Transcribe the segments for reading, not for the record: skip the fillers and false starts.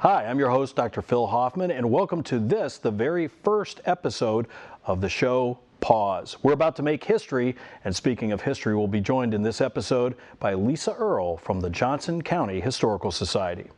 Hi, I'm your host, Dr. Phil Hoffman, and welcome to this, the very first episode of the show Pause. We're about to make history, and speaking of history, we'll be joined in this episode by Lisa Irle from the Johnson County Historical Society.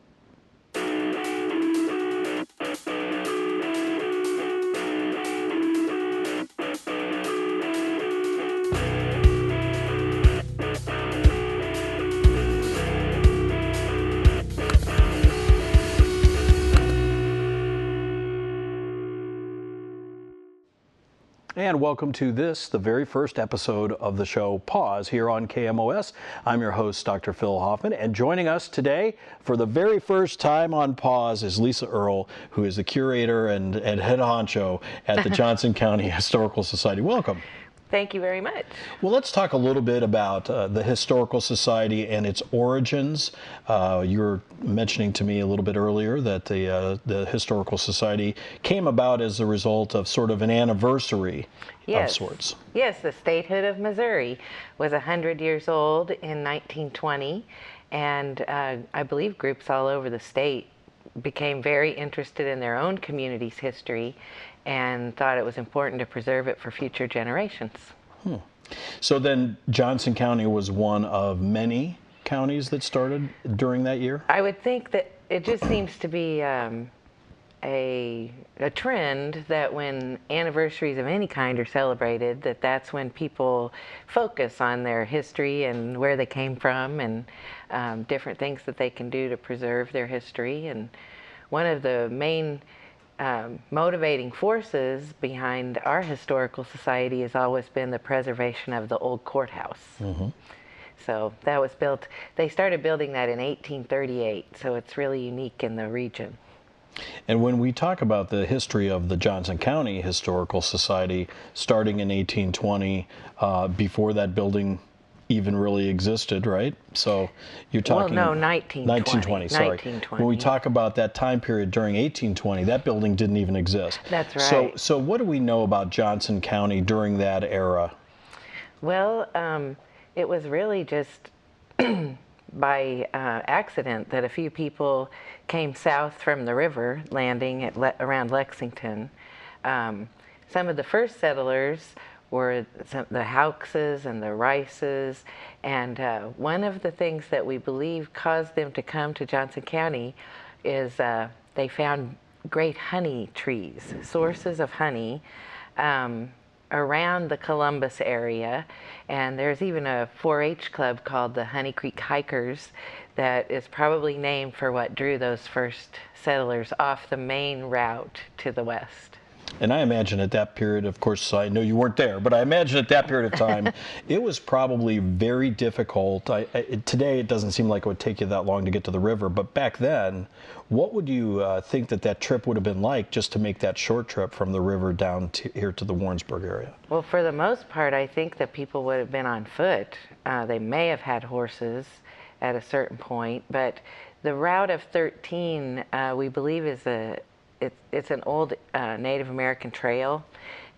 And welcome to this, the very first episode of the show Pause here on KMOS. I'm your host, Dr. Phil Hoffman, and joining us today for the very first time on Pause is Lisa Irle, who is the curator and head honcho at the Johnson County Historical Society. Welcome. Thank you very much. Well, let's talk a little bit about the Historical Society and its origins. You were mentioning to me a little bit earlier that the Historical Society came about as a result of sort of an anniversary of sorts. Yes, the statehood of Missouri was 100 years old in 1920, and I believe groups all over the state became very interested in their own community's history and thought it was important to preserve it for future generations. So then Johnson County was one of many counties that started during that year? I would think that it just seems to be a trend that when anniversaries of any kind are celebrated, that's when people focus on their history and where they came from and different things that they can do to preserve their history. And one of the main motivating forces behind our historical society has always been the preservation of the old courthouse. So that was built, they started building that in 1838, so it's really unique in the region. And when we talk about the history of the Johnson County Historical Society starting in 1820, before that building even really existed, right? So you're talking... Well, no, 1920. Sorry. 1920. When we talk about that time period during 1820, that building didn't even exist. That's right. So what do we know about Johnson County during that era? Well, it was really just by accident that a few people came south from the river, landing at around Lexington. Some of the first settlers were the Houckses and the Rices, and one of the things that we believe caused them to come to Johnson County is they found great honey trees, sources of honey, around the Columbus area, and there's even a 4-H club called the Honey Creek Hikers that is probably named for what drew those first settlers off the main route to the west. And I imagine at that period, of course, I know you weren't there, but I imagine at that period of time, it was probably very difficult. Today, it doesn't seem like it would take you that long to get to the river, but back then, what would you think that trip would have been like just to make that short trip from the river down here to the Warrensburg area? Well, for the most part, I think that people would have been on foot. They may have had horses at a certain point, but the Route of 13, we believe, is it's an old Native American trail,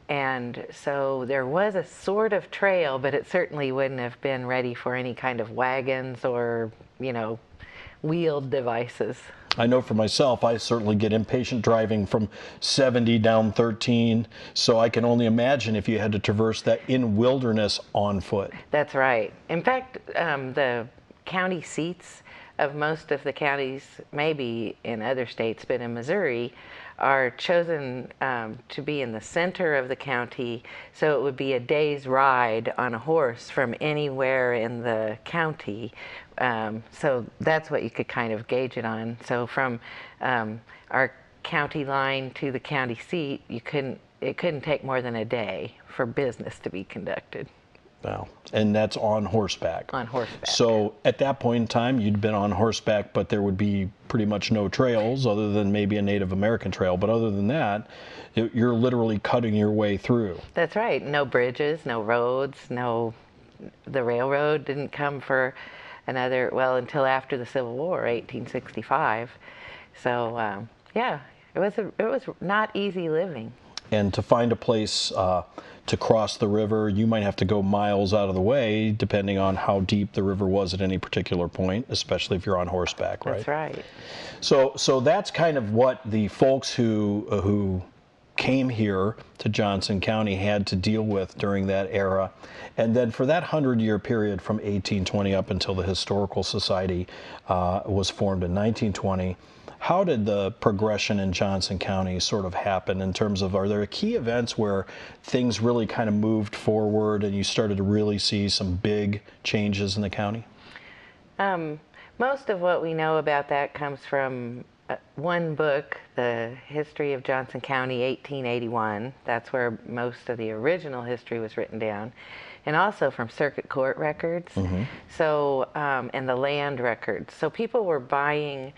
and so there was a sort of trail, but it certainly wouldn't have been ready for any kind of wagons or, wheeled devices. I know for myself, I certainly get impatient driving from 70 down 13, so I can only imagine if you had to traverse that in wilderness on foot. That's right. In fact, the county seats of most of the counties, maybe in other states, but in Missouri, are chosen to be in the center of the county, so it would be a day's ride on a horse from anywhere in the county. So that's what you could kind of gauge it on. So from our county line to the county seat, it couldn't take more than a day for business to be conducted. Wow. And that's on horseback. On horseback. So at that point in time, you'd been on horseback, but there would be pretty much no trails other than maybe a Native American trail. But other than that, you're literally cutting your way through. That's right. No bridges, no roads, the railroad didn't come for until after the Civil War, 1865. So, yeah, it was not easy living. And to find a place to cross the river, you might have to go miles out of the way, depending on how deep the river was at any particular point, especially if you're on horseback, right? That's right. So that's kind of what the folks who came here to Johnson County had to deal with during that era. And then for that 100-year period from 1820 up until the Historical Society was formed in 1920, how did the progression in Johnson County sort of happen in terms of, are there key events where things really kind of moved forward and you started to really see some big changes in the county? Most of what we know about that comes from one book, The History of Johnson County, 1881. That's where most of the original history was written down. And also from circuit court records, so and the land records. So people were buying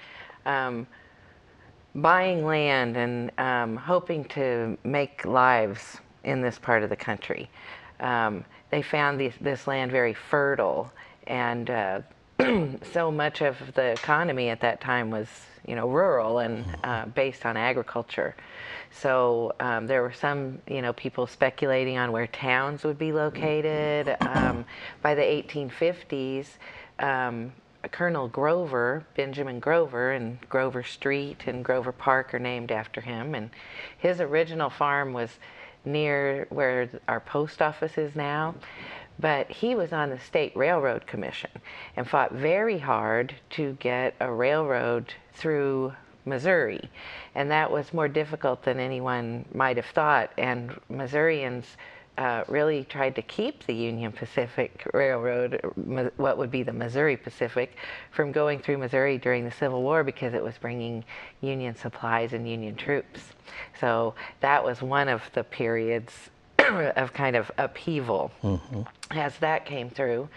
land and hoping to make lives in this part of the country. They found this land very fertile, and so much of the economy at that time was, rural and based on agriculture. So there were some, people speculating on where towns would be located. By the 1850s, Colonel Grover, Benjamin Grover, and Grover Street and Grover Park are named after him. And his original farm was near where our post office is now. But he was on the State Railroad Commission and fought very hard to get a railroad through Missouri. And that was more difficult than anyone might have thought. And Missourians really tried to keep the Union Pacific Railroad, what would be the Missouri Pacific, from going through Missouri during the Civil War because it was bringing Union supplies and Union troops. So that was one of the periods of kind of upheaval as that came through.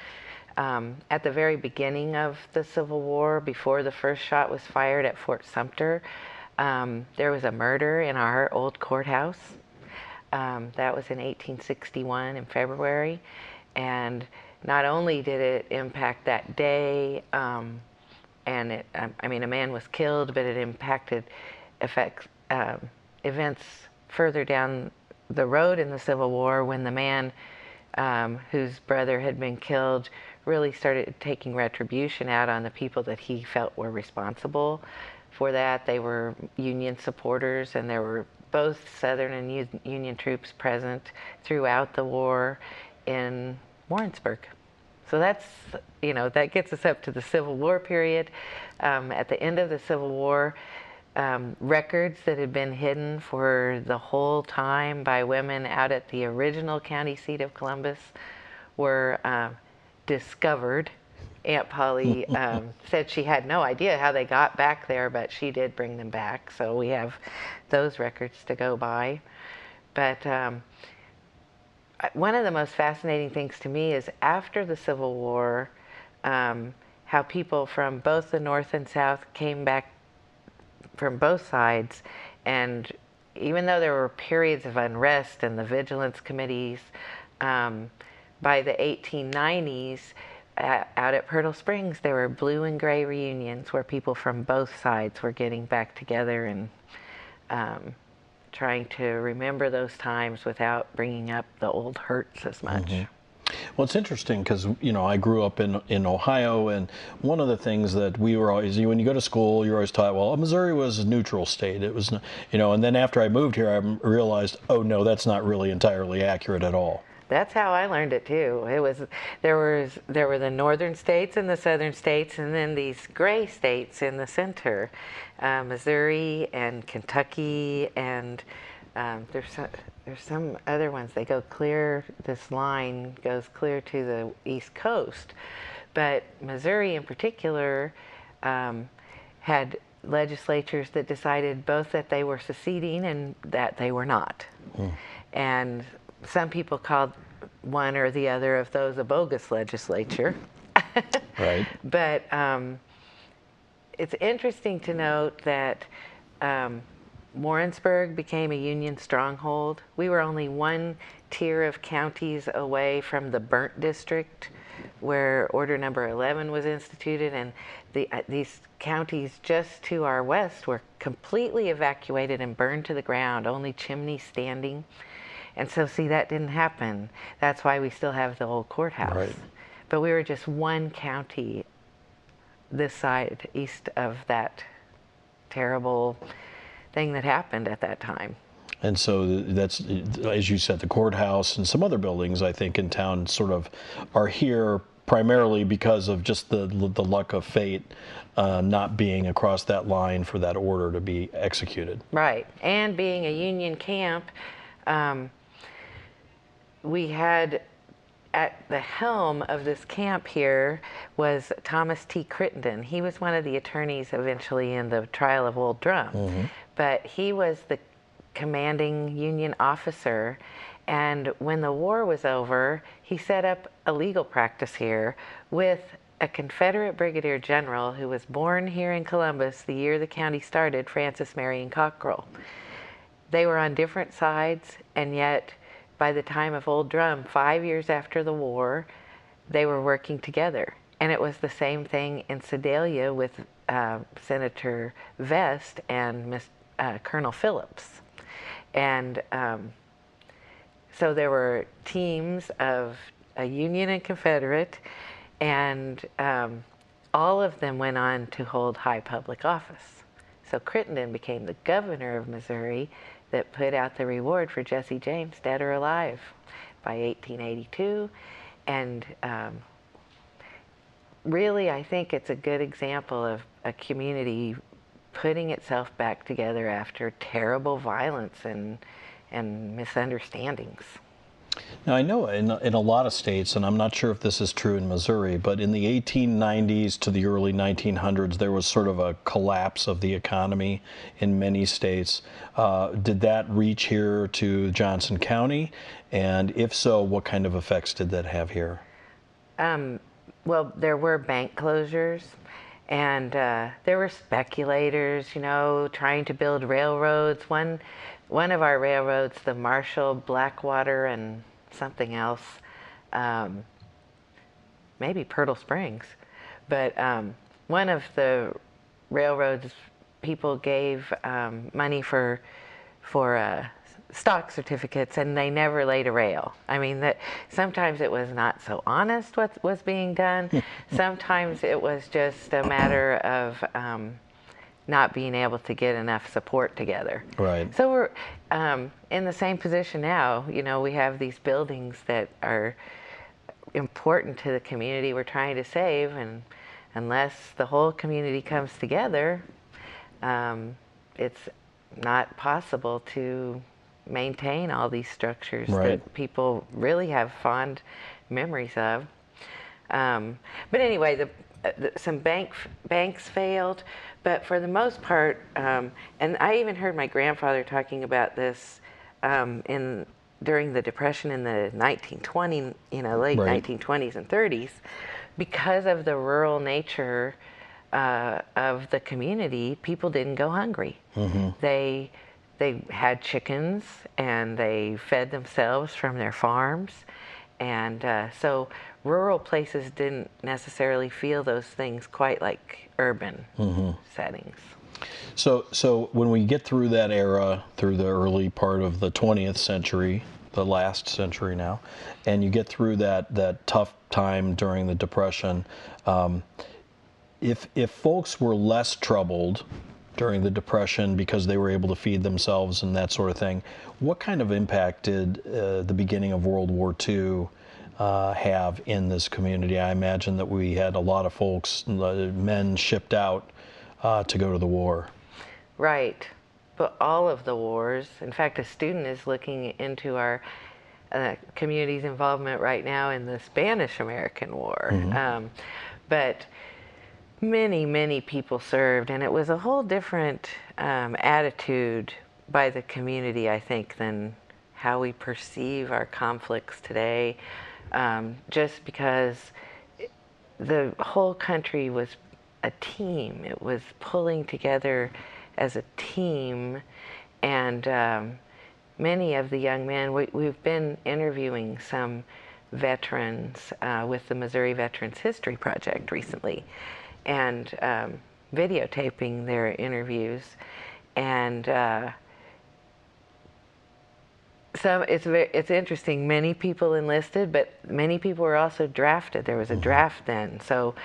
At the very beginning of the Civil War, before the first shot was fired at Fort Sumter, there was a murder in our old courthouse. That was in 1861 in February. And not only did it impact that day, and a man was killed, but it impacted events further down the road in the Civil War when the man whose brother had been killed really started taking retribution out on the people that he felt were responsible for that. They were Union supporters, and there were both Southern and Union troops present throughout the war in Warrensburg. So that's, that gets us up to the Civil War period. At the end of the Civil War, records that had been hidden for the whole time by women out at the original county seat of Columbus were discovered. Aunt Polly said she had no idea how they got back there, but she did bring them back. So we have those records to go by. But one of the most fascinating things to me is after the Civil War, how people from both the North and South came back from both sides. And even though there were periods of unrest and the vigilance committees, by the 1890s, out at Pirtle Springs, there were blue and gray reunions where people from both sides were getting back together and trying to remember those times without bringing up the old hurts as much. Well, it's interesting because, I grew up in Ohio, and one of the things that we were always, when you go to school, you're always taught, well, Missouri was a neutral state. It was, and then after I moved here, I realized, oh, no, that's not really entirely accurate at all. That's how I learned it too. There were the northern states and the southern states, and then these gray states in the center, Missouri and Kentucky, and there's some other ones. They go clear. This line goes clear to the East Coast, but Missouri in particular had legislatures that decided both that they were seceding and that they were not, and some people called one or the other of those a bogus legislature. Right. But it's interesting to note that Warrensburg became a Union stronghold. We were only one tier of counties away from the burnt district where Order Number 11 was instituted, and these counties just to our west were completely evacuated and burned to the ground, only chimneys standing. And so, see, that didn't happen. That's why we still have the old courthouse. Right. But we were just one county this side, east of that terrible thing that happened at that time. And so that's, as you said, the courthouse and some other buildings, I think, in town sort of are here primarily because of just the luck of fate not being across that line for that order to be executed. Right. And being a Union camp, we had at the helm of this camp here was Thomas T. Crittenden. He was one of the attorneys eventually in the trial of Old Drum. But he was the commanding Union officer. And when the war was over, he set up a legal practice here with a Confederate brigadier general who was born here in Columbus the year the county started, Francis Marion Cockrell. They were on different sides, and yet by the time of Old Drum, 5 years after the war, they were working together. And it was the same thing in Sedalia with Senator Vest and Colonel Phillips. And so there were teams of a Union and Confederate, and all of them went on to hold high public office. So Crittenden became the governor of Missouri that put out the reward for Jesse James, dead or alive, by 1882. And really, I think it's a good example of a community putting itself back together after terrible violence and misunderstandings. Now, I know in a lot of states, and I'm not sure if this is true in Missouri, but in the 1890s to the early 1900s, there was sort of a collapse of the economy in many states. Did that reach here to Johnson County? And if so, what kind of effects did that have here? Well, there were bank closures, and there were speculators, you know, trying to build railroads. One of our railroads, the Marshall, Blackwater, and something else, maybe Pirtle Springs, but one of the railroads, people gave money for stock certificates, and they never laid a rail. I mean, that sometimes it was not so honest what was being done. Sometimes it was just a matter of not being able to get enough support together. Right. So we're in the same position now. You know, we have these buildings that are important to the community we're trying to save, and unless the whole community comes together, it's not possible to maintain all these structures that people really have fond memories of. But anyway, some banks failed, but for the most part, and I even heard my grandfather talking about this during the Depression in the 1920s, late 1920s and 30s, because of the rural nature of the community, people didn't go hungry. They had chickens, and they fed themselves from their farms, and so rural places didn't necessarily feel those things quite like urban settings. So when we get through that era, through the early part of the 20th century, the last century now, and you get through that tough time during the Depression, if folks were less troubled during the Depression because they were able to feed themselves and that sort of thing, what kind of impact did the beginning of World War II have in this community? I imagine that we had a lot of folks, men shipped out to go to the war. Right. But all of the wars, in fact, a student is looking into our community's involvement right now in the Spanish-American War. But many people served, and it was a whole different attitude by the community, I think, than how we perceive our conflicts today. Just because the whole country was a team. It was pulling together as a team, and many of the young men, we've been interviewing some veterans with the Missouri Veterans History Project recently, and videotaping their interviews. and it's interesting. Many people enlisted, but many people were also drafted. There was a draft then, so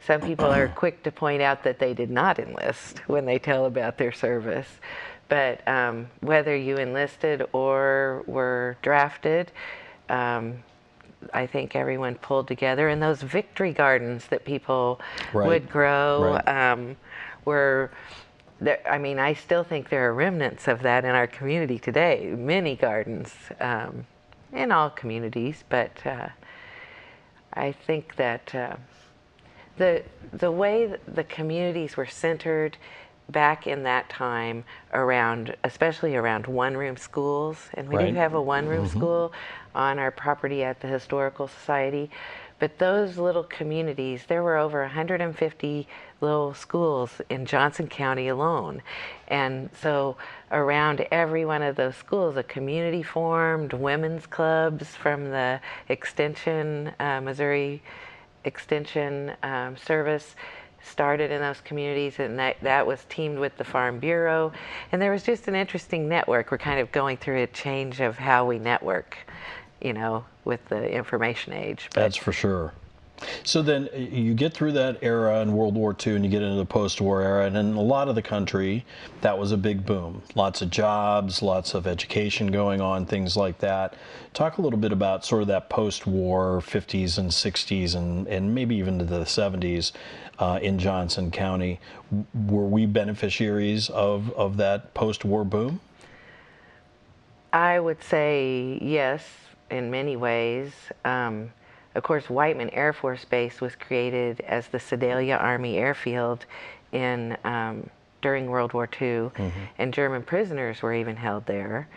some people are quick to point out that they did not enlist when they tell about their service. But whether you enlisted or were drafted, I think everyone pulled together. And those victory gardens that people would grow were there. I mean, I still think there are remnants of that in our community today. Many gardens in all communities, but I think that the way the communities were centered back in that time around, especially around one-room schools, and we do have a one-room school on our property at the Historical Society, but those little communities, there were over 150 little schools in Johnson County alone. And so around every one of those schools, a community formed, women's clubs from the Extension, Missouri Extension Service started in those communities, and that was teamed with the Farm Bureau. And there was just an interesting network. We're kind of going through a change of how we network, you know, with the information age. That's for sure. So then you get through that era in World War II and you get into the post-war era, and in a lot of the country, that was a big boom. Lots of jobs, lots of education going on, things like that. Talk a little bit about sort of that post-war 50s and 60s and maybe even to the 70s in Johnson County. Were we beneficiaries of that post-war boom? I would say yes, in many ways. Of course, Whiteman Air Force Base was created as the Sedalia Army Airfield in during World War II, and German prisoners were even held there.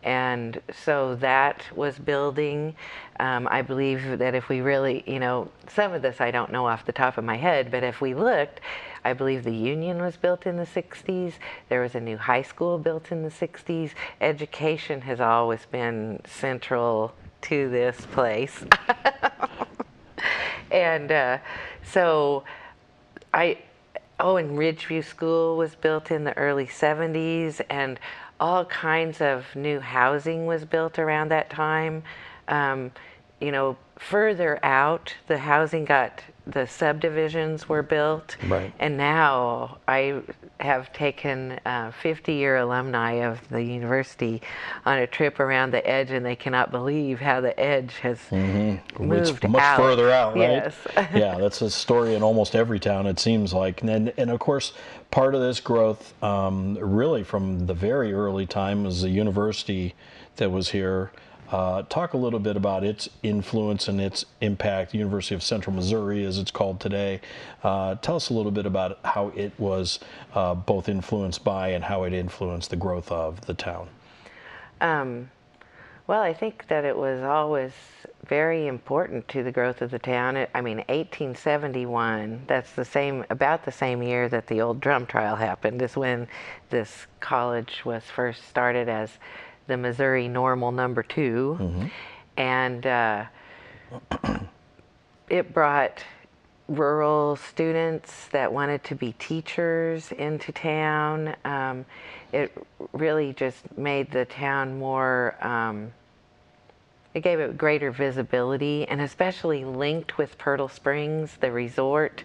And so that was building. I believe that if we really, you know, some of this I don't know off the top of my head, but if we looked, I believe the Union was built in the 60s. There was a new high school built in the 60s. Education has always been central to this place. And so and Ridgeview School was built in the early 70s, and all kinds of new housing was built around that time. You know, further out, the subdivisions were built. Right. And now I have taken 50-year alumni of the university on a trip around the edge, and they cannot believe how the edge has moved It's much out. further out, right? Yes. Yeah, that's a story in almost every town, it seems like. And of course, part of this growth, really from the very early time, was the university that was here. Talk a little bit about its influence and its impact, University of Central Missouri as it's called today. Tell us a little bit about how it was both influenced by and how it influenced the growth of the town. Well, I think that it was always very important to the growth of the town. 1871, that's about the same year that the old drum trial happened, is when this college was first started as the Missouri Normal Number 2, and it brought rural students that wanted to be teachers into town. It really just made the town more, it gave it greater visibility, and especially linked with Pearl Springs, the resort.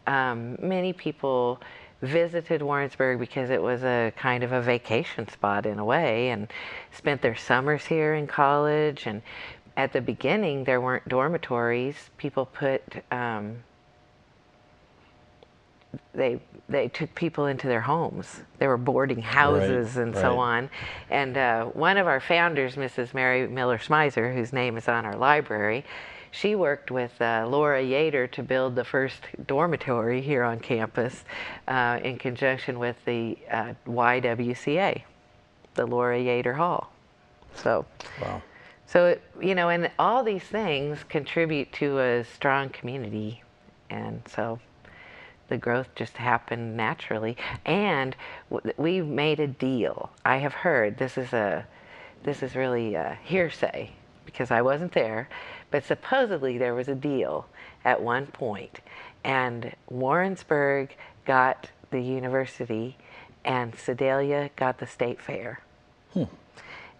Many people visited Warrensburg because it was a kind of a vacation spot in a way, and spent their summers here in college. And at the beginning, there weren't dormitories. People put they took people into their homes. They were boarding houses and so on. And one of our founders, Mrs. Mary Miller Smizer, whose name is on our library, she worked with Laura Yater to build the first dormitory here on campus in conjunction with the YWCA, the Laura Yater Hall. So, Wow. So and all these things contribute to a strong community, and so the growth just happened naturally. And we made a deal. I have heard, this is really hearsay because I wasn't there, but supposedly there was a deal at one point, and Warrensburg got the university, and Sedalia got the state fair.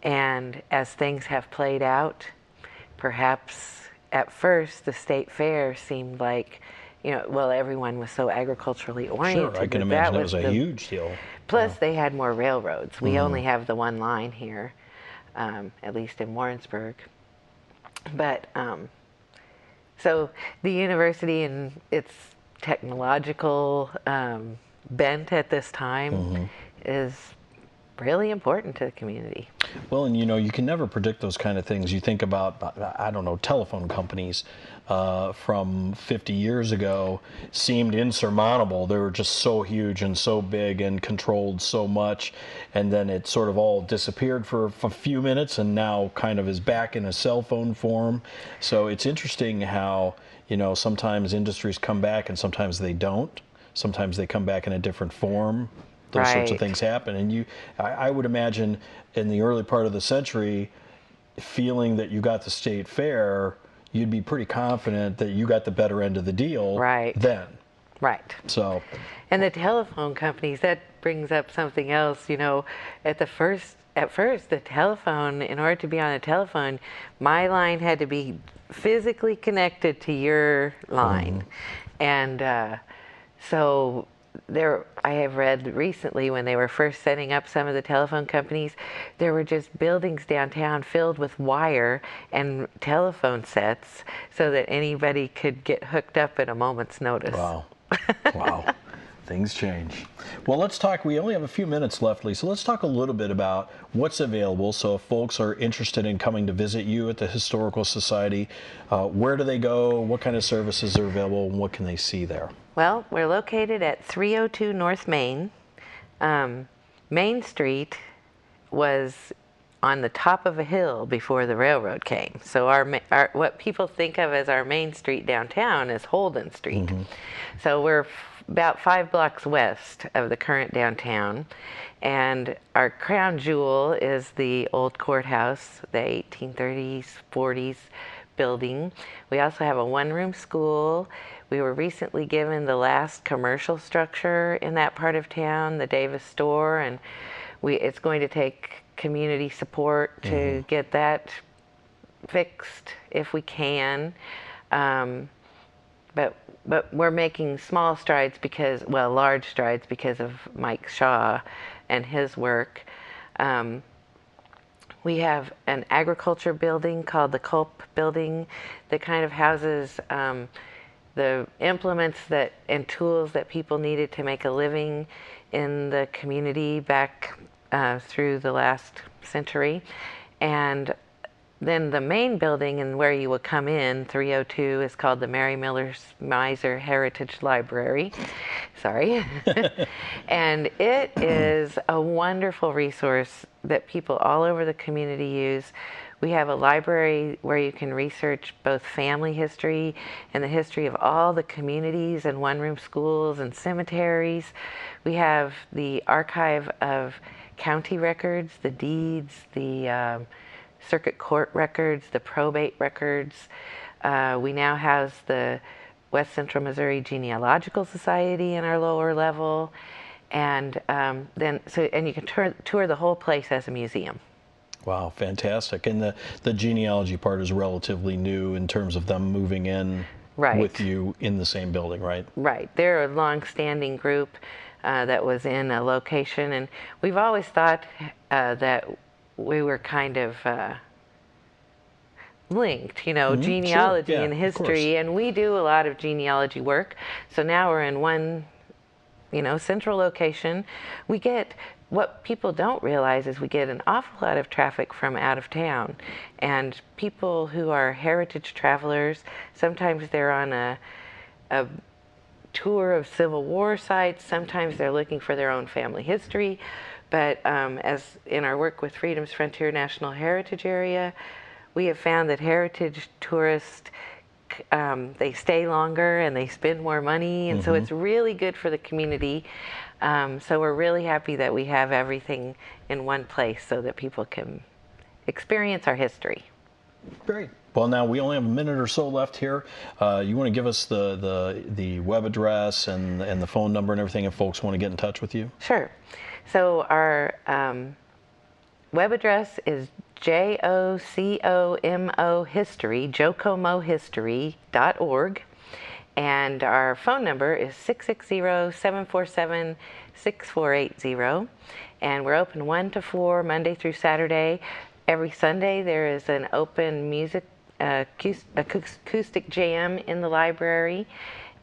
And as things have played out, perhaps at first the state fair seemed like, well, everyone was so agriculturally oriented. Sure, I can imagine that was a huge deal. Plus, they had more railroads. We only have the one line here, at least in Warrensburg. But so the university and its technological bent at this time is really important to the community. Well, and you can never predict those kind of things. You think about, I don't know, telephone companies from 50 years ago seemed insurmountable. They were just so huge and so big and controlled so much, and then it sort of all disappeared for a few minutes and now kind of is back in a cell phone form. So it's interesting how, sometimes industries come back and sometimes they don't. Sometimes they come back in a different form. Those sorts of things happen. And I would imagine in the early part of the century, feeling that you got the state fair, you'd be pretty confident that you got the better end of the deal then. Right. So. And the telephone companies, that brings up something else. At first, the telephone, in order to be on a telephone, my line had to be physically connected to your line. And so I have read recently when they were first setting up some of the telephone companies, there were just buildings downtown filled with wire and telephone sets so that anybody could get hooked up at a moment's notice. Wow. Wow. Things change. Well, let's talk. We only have a few minutes left, Lisa. Let's talk a little bit about what's available. So if folks are interested in coming to visit you at the Historical Society, where do they go? What kind of services are available? And what can they see there? Well, we're located at 302 North Main. Main Street was on the top of a hill before the railroad came. So our what people think of as our main street downtown is Holden Street. So we're about 5 blocks west of the current downtown. And our crown jewel is the old courthouse, the 1830s, 40s building. We also have a one-room school. We were recently given the last commercial structure in that part of town, the Davis store, and it's going to take community support to get that fixed if we can. But we're making small strides large strides because of Mike Shaw and his work. We have an agriculture building called the Culp Building that kind of houses the implements and tools that people needed to make a living in the community back through the last century. And then the main building and where you would come in, 302, is called the Mary Miller's Miser Heritage Library. Sorry. And it is a wonderful resource that people all over the community use. We have a library where you can research both family history and the history of all the communities and one-room schools and cemeteries. We have the archive of county records, the deeds, the circuit court records, the probate records. We now house the West Central Missouri Genealogical Society in our lower level, and you can tour the whole place as a museum. Wow, fantastic! And the genealogy part is relatively new in terms of them moving in with you in the same building, right? Right. They're a long-standing group that was in a location, and we've always thought that we were kind of linked, genealogy and history, and we do a lot of genealogy work. So now we're in one, central location. What people don't realize is we get an awful lot of traffic from out of town, and people who are heritage travelers, sometimes they're on a tour of Civil War sites, sometimes they're looking for their own family history. But as in our work with Freedom's Frontier National Heritage Area, we have found that heritage tourists, they stay longer and they spend more money, and so it's really good for the community. So we're really happy that we have everything in one place so that people can experience our history. Great. Well, now we only have a minute or so left here. You want to give us the web address and the phone number and everything if folks want to get in touch with you? Sure. So our web address is JOCOMO History, jocomohistory.org. And our phone number is 660-747-6480. And we're open 1 to 4, Monday through Saturday. Every Sunday there is an open music acoustic jam in the library.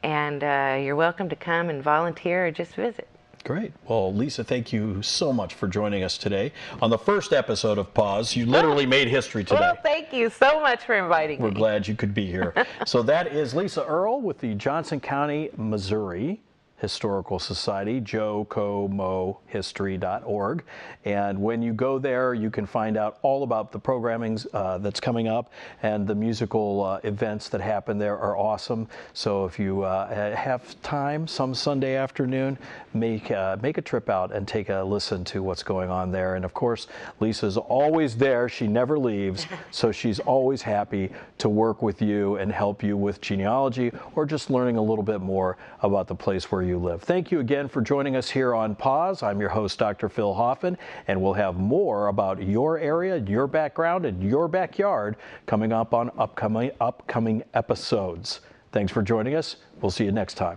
And you're welcome to come and volunteer or just visit. Great. Well, Lisa, thank you so much for joining us today. On the first episode of Pause, you literally made history today. Well, thank you so much for inviting me. We're glad you could be here. So that is Lisa Irle with the Johnson County, Missouri Historical Society, jocomohistory.org. And when you go there, you can find out all about the programming that's coming up, and the musical events that happen there are awesome. So if you have time some Sunday afternoon, make a trip out and take a listen to what's going on there. And of course, Lisa's always there. She never leaves. So she's always happy to work with you and help you with genealogy or just learning a little bit more about the place where you live. Thank you again for joining us here on Pause. I'm your host, Dr. Phil Hoffman, and we'll have more about your area, your background, and your backyard coming up on upcoming episodes. Thanks for joining us. We'll see you next time.